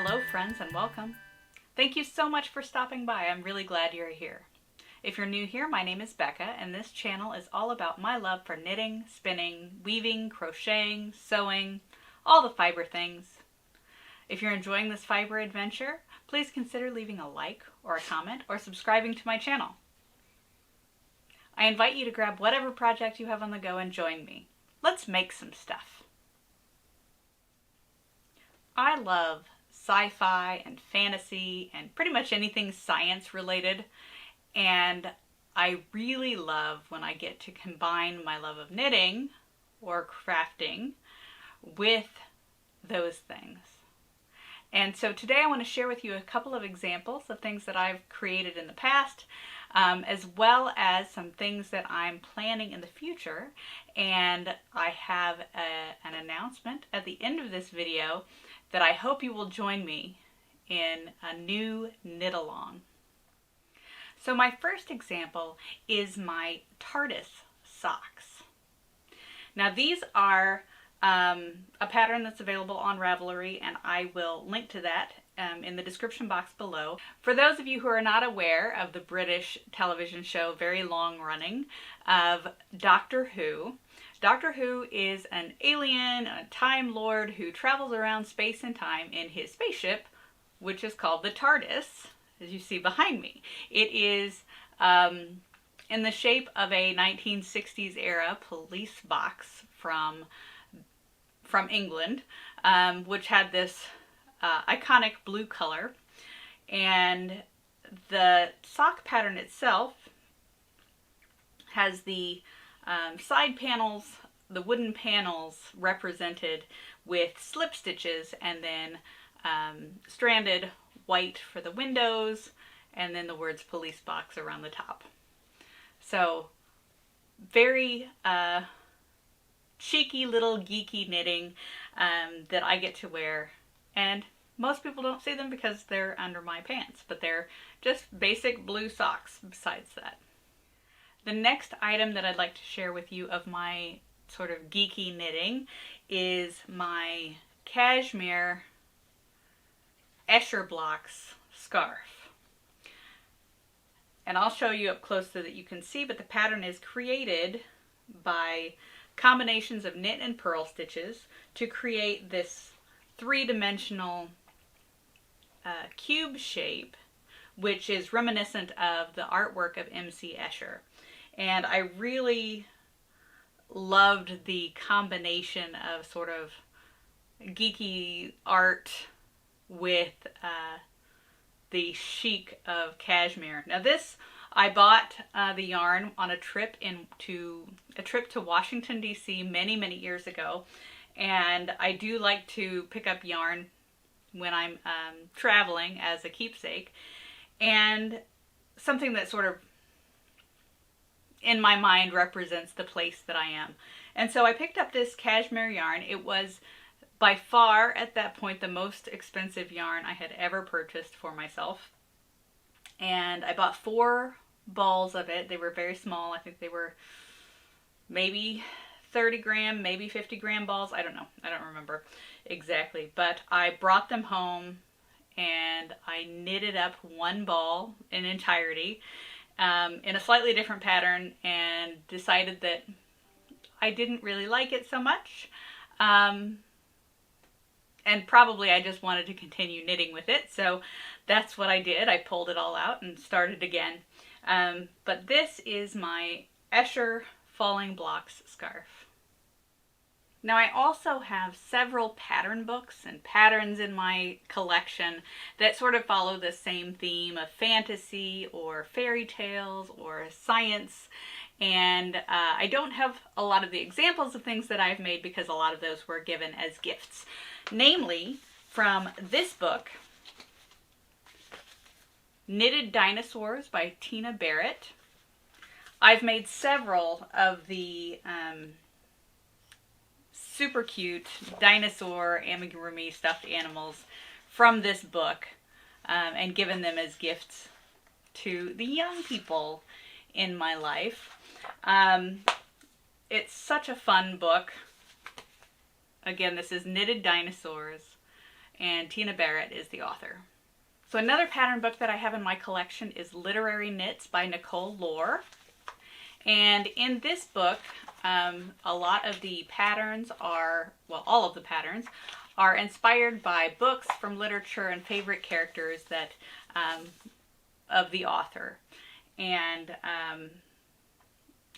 Hello friends and welcome. Thank you so much for stopping by. I'm really glad you're here. If you're new here, my name is Becca and this channel is all about my love for knitting, spinning, weaving, crocheting, sewing, all the fiber things. If you're enjoying this fiber adventure, please consider leaving a like or a comment or subscribing to my channel. I invite you to grab whatever project you have on the go and join me. Let's make some stuff. I love sci-fi and fantasy and pretty much anything science related, and I really love when I get to combine my love of knitting or crafting with those things. And so today I want to share with you a couple of examples of things that I've created in the past, as well as some things that I'm planning in the future. And I have an announcement at the end of this video that I hope you will join me in a new knit along. So my first example is my Tardis socks. Now these are a pattern that's available on Ravelry, and I will link to that in the description box below. For those of you who are not aware of the British television show, very long running, of Doctor Who, Doctor Who is an alien, a Time Lord who travels around space and time in his spaceship, which is called the Tardis, as you see behind me. It is in the shape of a 1960s era police box from England, which had this iconic blue color. And the sock pattern itself has the side panels, the wooden panels represented with slip stitches, and then stranded white for the windows, and then the words police box around the top. So very cheeky little geeky knitting that I get to wear, and most people don't see them because they're under my pants, but they're just basic blue socks besides that. The next item that I'd like to share with you of my sort of geeky knitting is my cashmere Escher blocks scarf. And I'll show you up close so that you can see, but the pattern is created by combinations of knit and purl stitches to create this three-dimensional cube shape, which is reminiscent of the artwork of M.C. Escher. And I really loved the combination of sort of geeky art with the chic of cashmere. Now this, I bought the yarn on a trip to Washington, D.C. many years ago, and I do like to pick up yarn when I'm traveling as a keepsake, and something that sort of in my mind represents the place that I am. And so I picked up this cashmere yarn. It was by far at that point the most expensive yarn I had ever purchased for myself. And I bought 4 balls of it. They were very small. I think they were maybe 30 gram, maybe 50 gram balls. I don't know. I don't remember exactly. But I brought them home and I knitted up one ball in entirety in a slightly different pattern, and decided that I didn't really like it so much. And probably I just wanted to continue knitting with it, so that's what I did. I pulled it all out and started again. But this is my Escher Falling Blocks scarf. Now I also have several pattern books and patterns in my collection that sort of follow the same theme of fantasy or fairy tales or science. And I don't have a lot of the examples of things that I've made because a lot of those were given as gifts. Namely, from this book, Knitted Dinosaurs by Tina Barrett. I've made several of the super cute dinosaur amigurumi stuffed animals from this book and given them as gifts to the young people in my life. It's such a fun book. Again, this is Knitted Dinosaurs, and Tina Barrett is the author. So another pattern book that I have in my collection is Literary Knits by Nikol Lohr. And in this book, a lot of the patterns are, well, all of the patterns are inspired by books from literature and favorite characters that of the author. And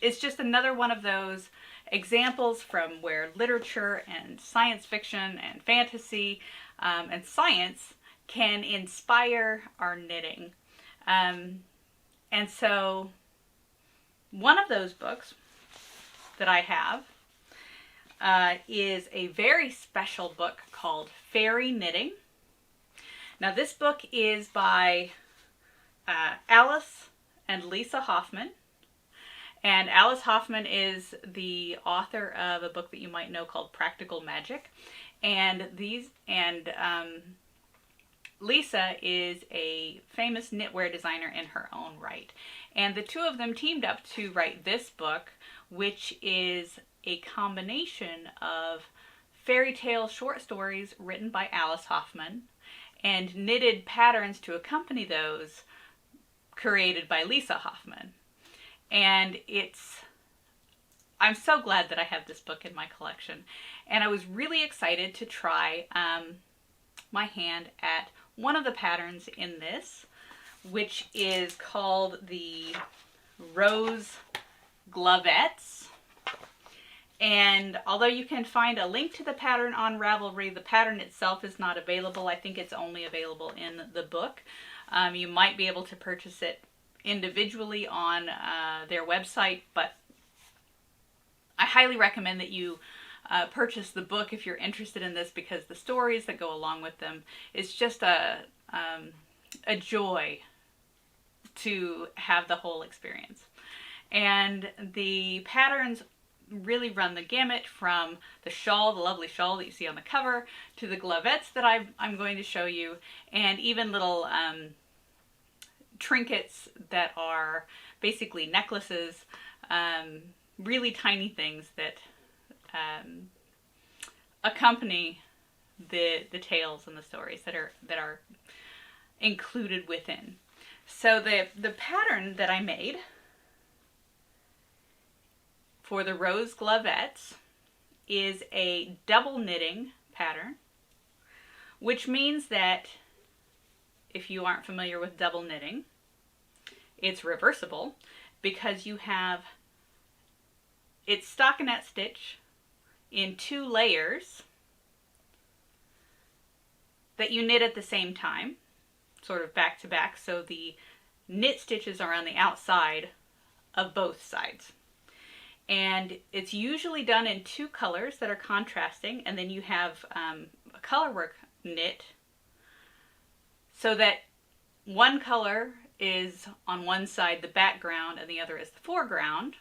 it's just another one of those examples from where literature and science fiction and fantasy and science can inspire our knitting. And so one of those books that I have is a very special book called Faerie Knitting. Now this book is by Alice and Lisa Hoffman. And Alice Hoffman is the author of a book that you might know called Practical Magic. And Lisa is a famous knitwear designer in her own right. And the two of them teamed up to write this book, which is a combination of fairy tale short stories written by Alice Hoffman and knitted patterns to accompany those created by Lisa Hoffman. And I'm so glad that I have this book in my collection. And I was really excited to try my hand at one of the patterns in this, which is called the Rose Glovettes. And although you can find a link to the pattern on Ravelry, the pattern itself is not available. I think it's only available in the book. You might be able to purchase it individually on their website, but I highly recommend that you purchase the book if you're interested in this, because the stories that go along with them is just a joy to have the whole experience. And the patterns really run the gamut from the shawl, the lovely shawl that you see on the cover, to the glovettes that I'm going to show you, and even little trinkets that are basically necklaces, really tiny things that accompany the tales and the stories that are included within. So the pattern that I made for the Rose Glovettes is a double knitting pattern, which means that if you aren't familiar with double knitting, it's reversible, because it's stockinette stitch in 2 layers that you knit at the same time, sort of back to back, so the knit stitches are on the outside of both sides. And it's usually done in 2 colors that are contrasting, and then you have a colorwork knit so that one color is on one side the background and the other is the foreground.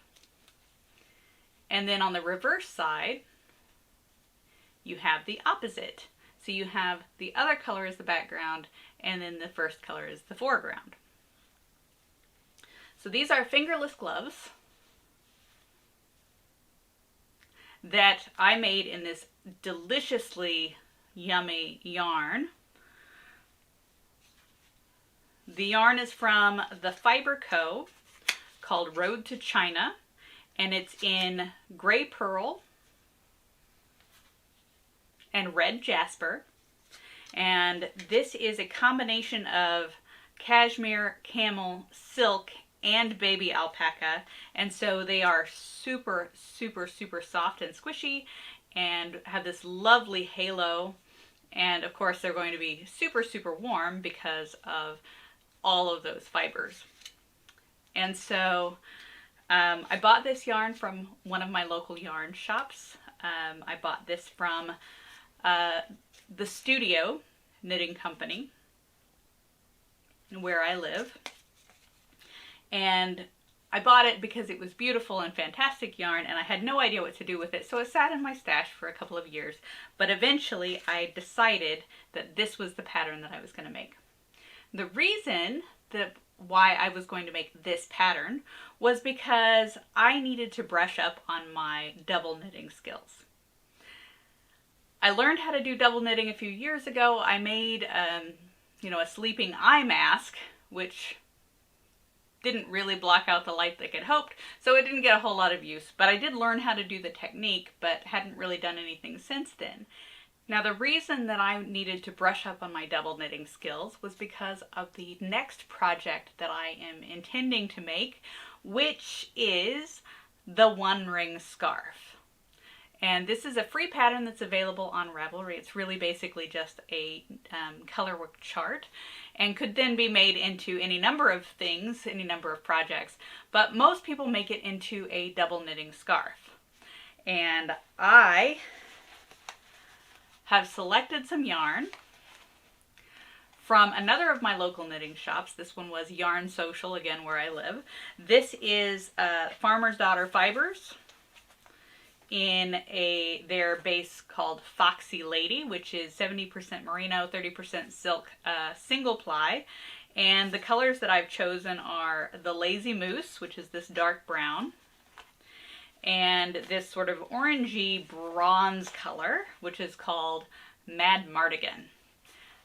And then on the reverse side, you have the opposite. So you have the other color is the background, and then the first color is the foreground. So these are fingerless gloves that I made in this deliciously yummy yarn. The yarn is from the Fiber Co. called Road to China, and it's in gray pearl and red jasper. And this is a combination of cashmere, camel, silk, and baby alpaca. And so they are super, super, super soft and squishy and have this lovely halo. And of course they're going to be super, super warm because of all of those fibers. And so I bought this yarn from one of my local yarn shops. I bought this from the Studio Knitting Company where I live. And I bought it because it was beautiful and fantastic yarn, and I had no idea what to do with it, so it sat in my stash for a couple of years. But eventually I decided that this was the pattern that I was going to make. The reason why I was going to make this pattern was because I needed to brush up on my double knitting skills. I learned how to do double knitting a few years ago. I made, a sleeping eye mask, which didn't really block out the light like I'd hoped, so it didn't get a whole lot of use. But I did learn how to do the technique, but hadn't really done anything since then. Now, the reason that I needed to brush up on my double knitting skills was because of the next project that I am intending to make, which is the One Ring Scarf. And this is a free pattern that's available on Ravelry. It's really basically just a colorwork chart and could then be made into any number of things, any number of projects. But most people make it into a double knitting scarf. And I have selected some yarn from another of my local knitting shops. This one was Yarn Social, again, where I live. This is Farmer's Daughter Fibers in their base called Foxy Lady, which is 70% merino, 30% silk, single ply. And the colors that I've chosen are the Lazy Moose, which is this dark brown, and this sort of orangey bronze color, which is called Mad Mardigan.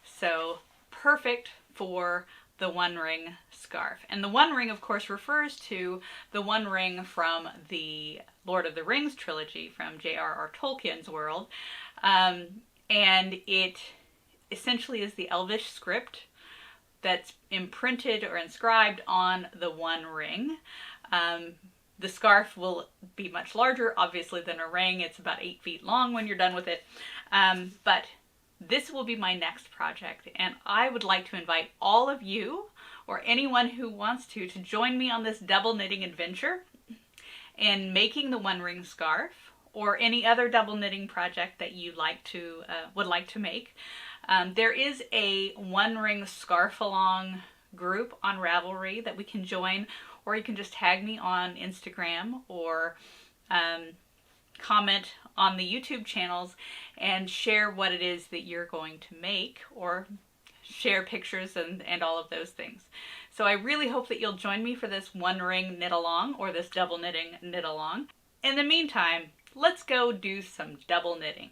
So perfect for the One Ring scarf. And the One Ring, of course, refers to the One Ring from the Lord of the Rings trilogy from J.R.R. Tolkien's world. And it essentially is the Elvish script that's imprinted or inscribed on the One Ring. The scarf will be much larger, obviously, than a ring. It's about 8 feet long when you're done with it. But this will be my next project, and I would like to invite all of you, or anyone who wants to join me on this double knitting adventure in making the One Ring Scarf, or any other double knitting project that you would like to make. There is a One Ring Scarf Along group on Ravelry that we can join, or you can just tag me on Instagram or comment on the YouTube channels and share what it is that you're going to make, or share pictures and all of those things. So I really hope that you'll join me for this One Ring knit along, or this double knitting knit along. In the meantime, let's go do some double knitting.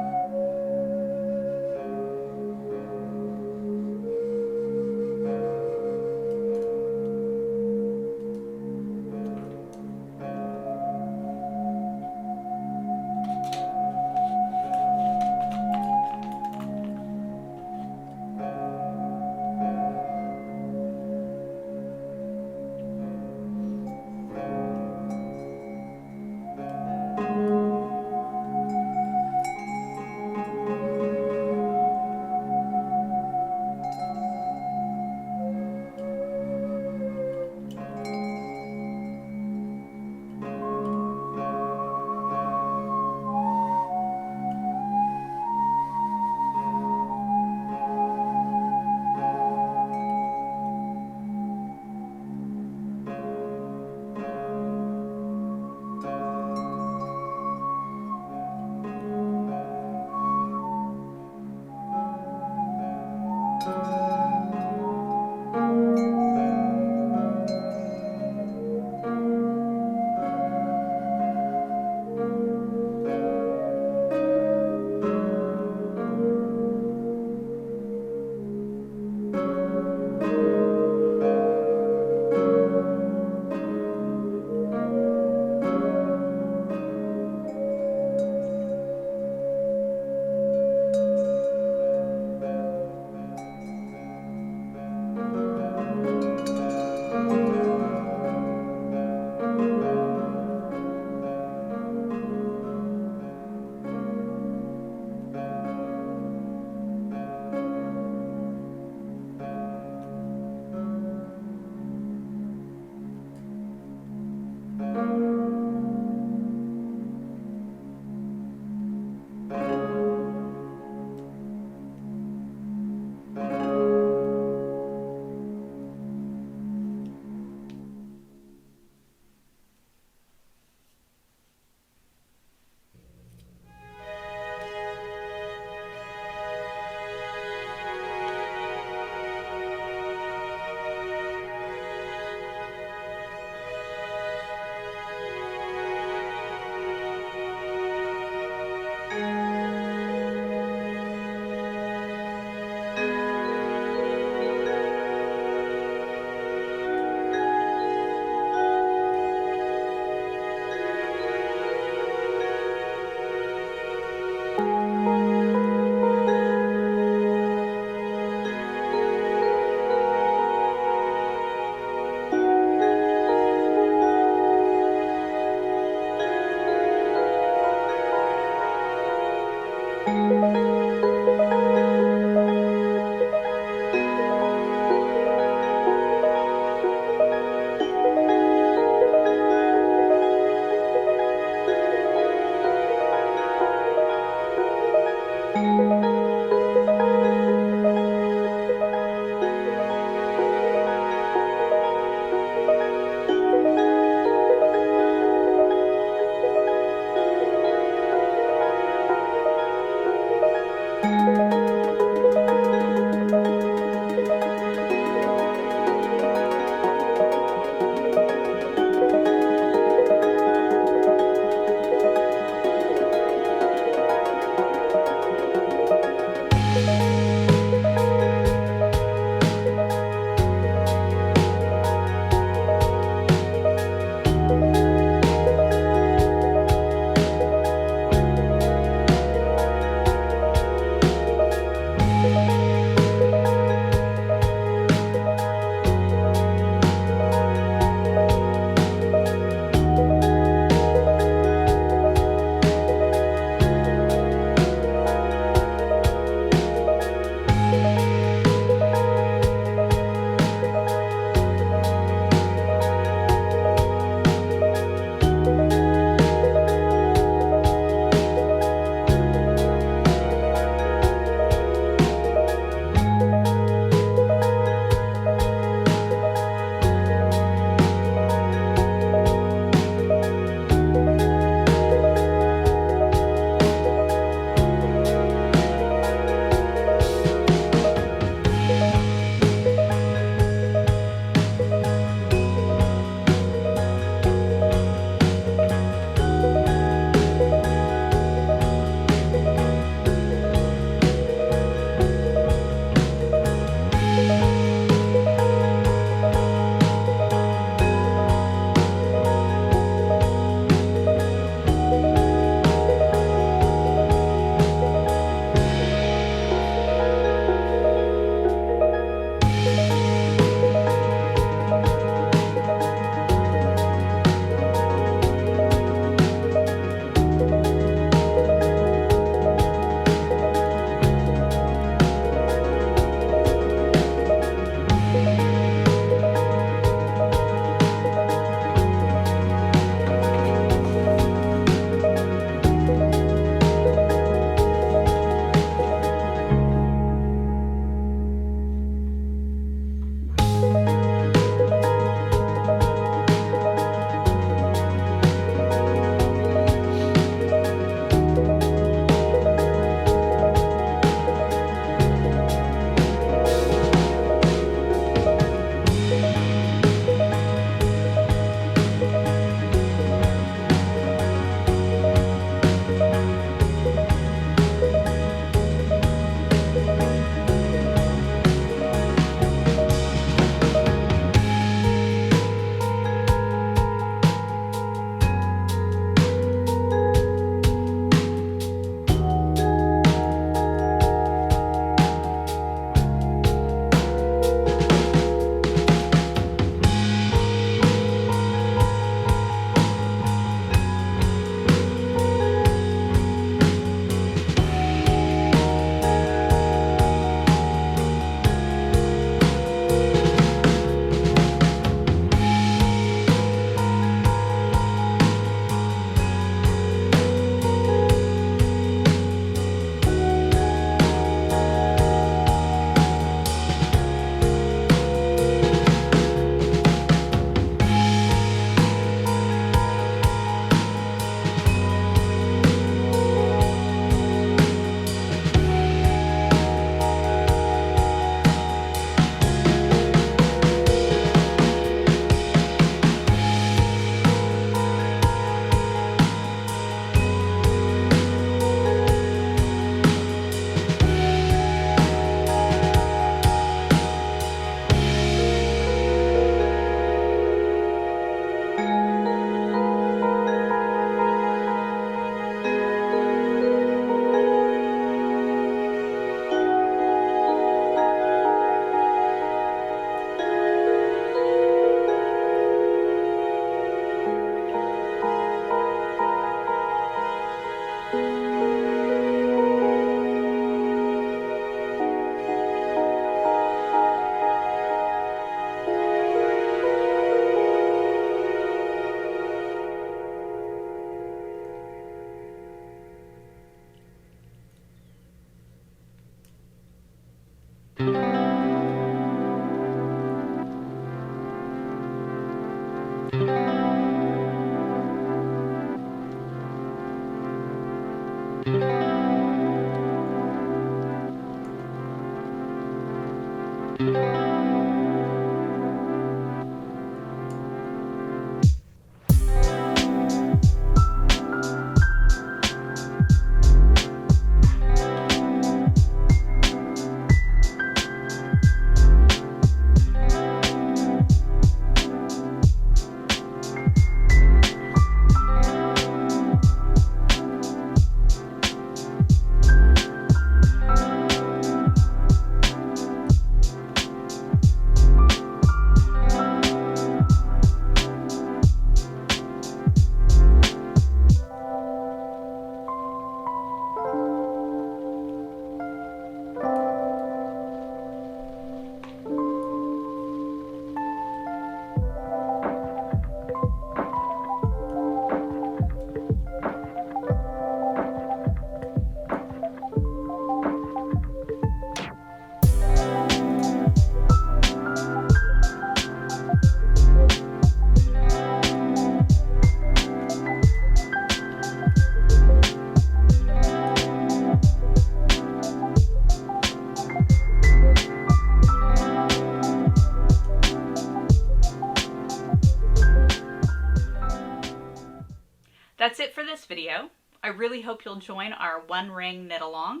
That's it for this video. I really hope you'll join our One Ring Knit Along.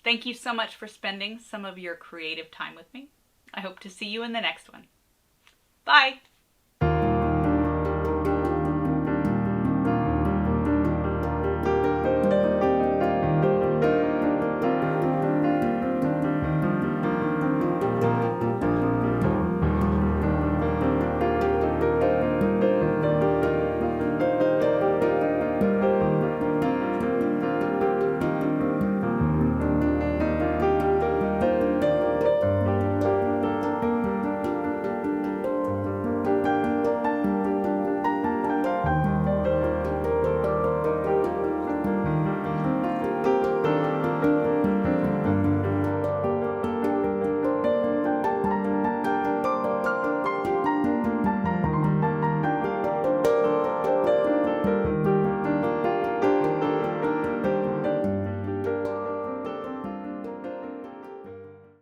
Thank you so much for spending some of your creative time with me. I hope to see you in the next one. Bye!